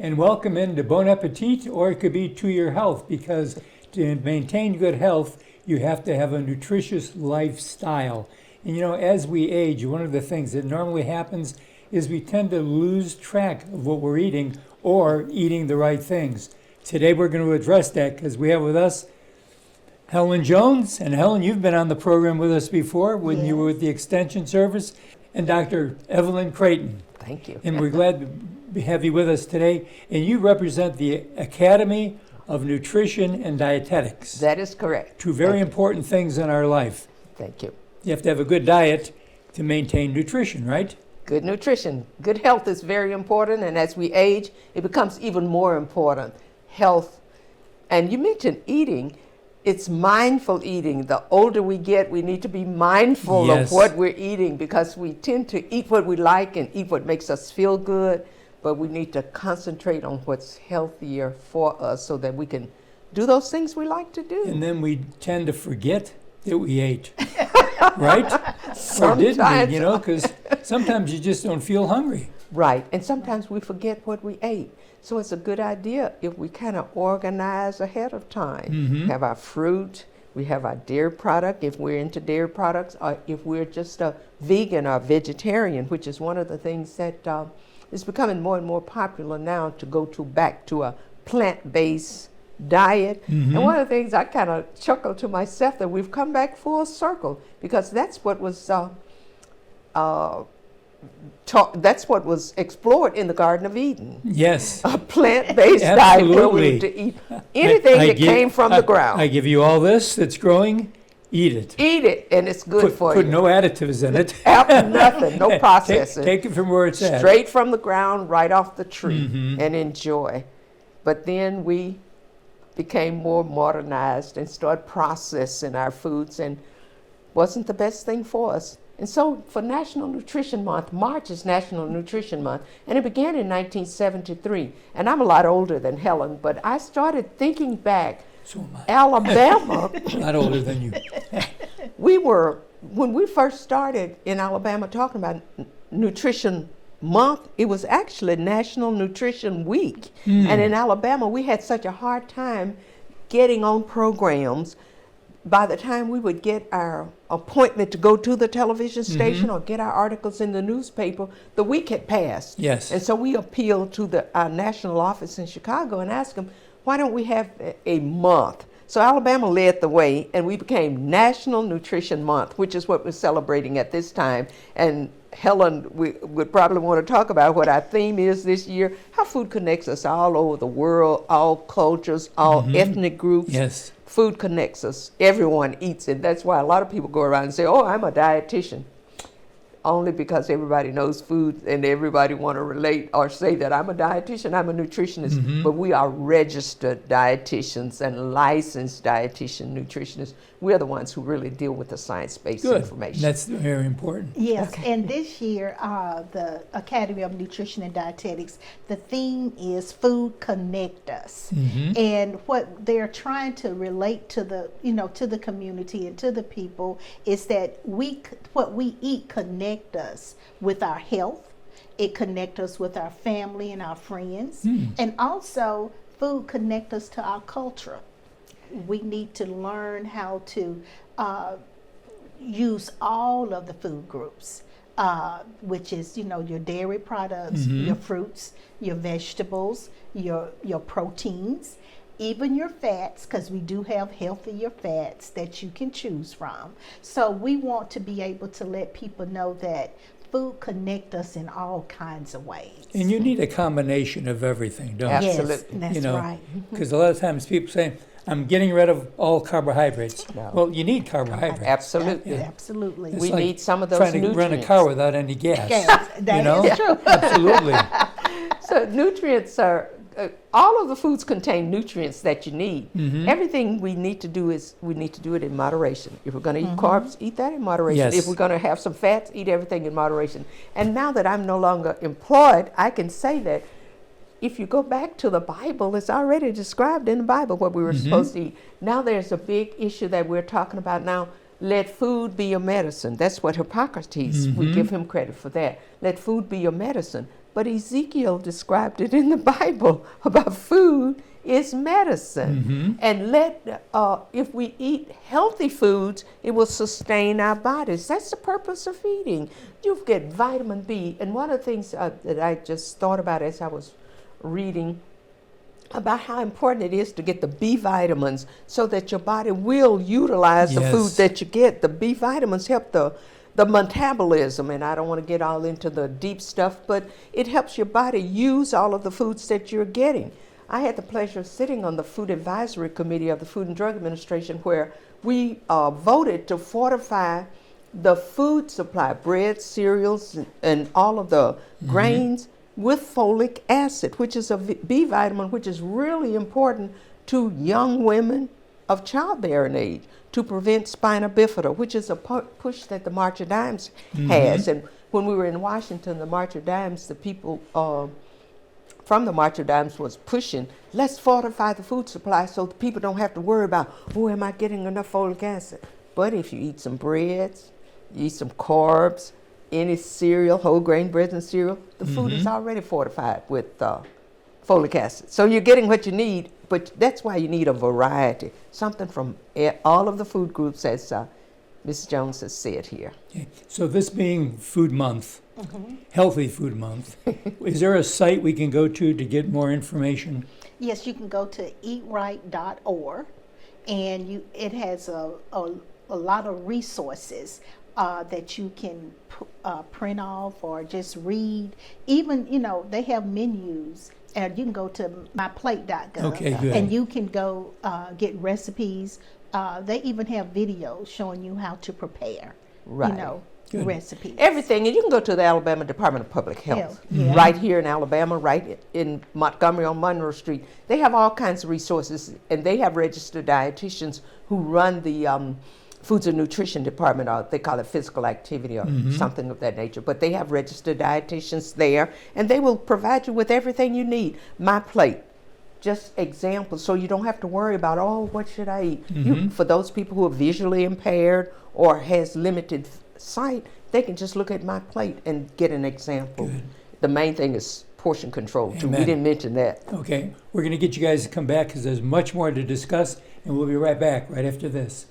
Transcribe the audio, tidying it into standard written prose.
and welcome into Bon Appetit, or it could be to your health, because to maintain good health, you have to have a nutritious lifestyle. And as we age, one of the things that normally happens is we tend to lose track of what we're eating or eating the right things. Today we're going to address that because we have with us Helen Jones. And Helen, you've been on the program with us before when you were with the Extension Service, and Dr. Evelyn Crayton. Thank you. And we're glad to have you with us today. And you represent the Academy of Nutrition and Dietetics. That is correct. Two very important things in our life. Thank you. You have to have a good diet to maintain nutrition, right? Good nutrition. Good health is very important, and as we age, it becomes even more important. Health. And you mentioned eating. It's mindful eating. The older we get, we need to be mindful of what we're eating, because we tend to eat what we like and eat what makes us feel good, but we need to concentrate on what's healthier for us so that we can do those things we like to do. And then we tend to forget that we ate, right? Or didn't we, because sometimes you just don't feel hungry. Right, and sometimes we forget what we ate. So it's a good idea if we kind of organize ahead of time. Mm-hmm. Have our fruit, we have our dairy product if we're into dairy products, or if we're just a vegan or vegetarian, which is one of the things that is becoming more and more popular now, to go back to a plant-based diet. Mm-hmm. And one of the things I kind of chuckle to myself that we've come back full circle, because that's what was that's what was explored in the Garden of Eden. Yes. A plant-based diet where we were to eat anything that came from the ground. I give you all this that's growing, eat it. Eat it, and it's good for you. Put no additives in it. Nothing, no processing. Take it from where it's at. Straight from the ground, right off the tree, Mm-hmm. and enjoy. But then we became more modernized and started processing our foods, and wasn't the best thing for us. And so for National Nutrition Month, March is National Nutrition Month, and it began in 1973. And I'm a lot older than Helen, but I started thinking back. So am I. Alabama. A lot older than you. When we first started in Alabama talking about Nutrition Month, it was actually National Nutrition Week. And in Alabama, we had such a hard time getting on programs. By the time we would get our appointment to go to the television station or get our articles in the newspaper, the week had passed. Yes. And so we appealed to our national office in Chicago and asked them, why don't we have a month? So Alabama led the way, and we became National Nutrition Month, which is what we're celebrating at this time. And Helen would probably want to talk about what our theme is this year, how food connects us all over the world, all cultures, all ethnic groups. Yes. Food connects us. Everyone eats it. That's why a lot of people go around and say, oh, I'm a dietitian. Only because everybody knows food and everybody want to relate or say that I'm a dietitian, I'm a nutritionist. But we are registered dietitians and licensed nutritionists. We're the ones who really deal with the science-based information. That's very important. Yes, and this year, the Academy of Nutrition and Dietetics, the theme is Food Connect Us. And what they're trying to relate to the, to the community and to the people is that what we eat connect us with our health. It connects us with our family and our friends. And also, food connects us to our culture. We need to learn how to use all of the food groups, which is, your dairy products, your fruits, your vegetables, your proteins, even your fats, because we do have healthier fats that you can choose from. So we want to be able to let people know that food connects us in all kinds of ways. And you need a combination of everything, don't you? Absolutely. Yes, that's right. Because a lot of times people say, I'm getting rid of all carbohydrates. No. Well, you need carbohydrates. Absolutely. Absolutely. It's We like need some of those trying to nutrients. run a car without any gas. That is true. Absolutely. So nutrients are, all of the foods contain nutrients that you need. Everything we need to do is, we need to do it in moderation. If we're going to eat carbs, eat that in moderation. Yes. If we're going to have some fats, eat everything in moderation. And now that I'm no longer employed, I can say that if you go back to the Bible, it's already described in the Bible what we were supposed to eat. Now there's a big issue that we're talking about now. Let food be your medicine. That's what Hippocrates, we give him credit for that. Let food be your medicine. but Ezekiel described it in the Bible about food is medicine. And if we eat healthy foods, it will sustain our bodies. That's the purpose of eating. You get vitamin B. And one of the things that I just thought about as I was reading about how important it is to get the B vitamins so that your body will utilize the food that you get. The B vitamins help the metabolism, and I don't want to get all into the deep stuff, but it helps your body use all of the foods that you're getting. I had the pleasure of sitting on the Food Advisory Committee of the Food and Drug Administration, where we voted to fortify the food supply, bread, cereals, and all of the grains with folic acid, which is a B vitamin, which is really important to young women of childbearing age to prevent spina bifida, which is a push that the March of Dimes has. And when we were in Washington, the March of Dimes, the people from the March of Dimes was pushing, let's fortify the food supply so the people don't have to worry about, oh, am I getting enough folic acid? But if you eat some breads, you eat some carbs, any cereal, whole grain breads and cereal, the food is already fortified with folic acid. So you're getting what you need, but that's why you need a variety, something from all of the food groups, as Ms. Jones has said here. Okay. So this being Food Month, Healthy Food Month, is there a site we can go to get more information? Yes, you can go to eatright.org, and it has a lot of resources that you can print off or just read. Even, they have menus, and you can go to myplate.gov. Okay, good. And you can go get recipes. They even have videos showing you how to prepare, Good. recipes. Everything, and you can go to the Alabama Department of Public Health, Yeah. right here in Alabama, right in Montgomery on Monroe Street. They have all kinds of resources, and they have registered dietitians who run the Foods and Nutrition Department, or they call it physical activity or something of that nature. But they have registered dietitians there, and they will provide you with everything you need. My Plate, just examples, so you don't have to worry about, oh, what should I eat? For those people who are visually impaired or has limited sight, they can just look at My Plate and get an example. Good. The main thing is portion control, too. Amen. We didn't mention that. Okay, we're going to get you guys to come back because there's much more to discuss, and we'll be right back right after this.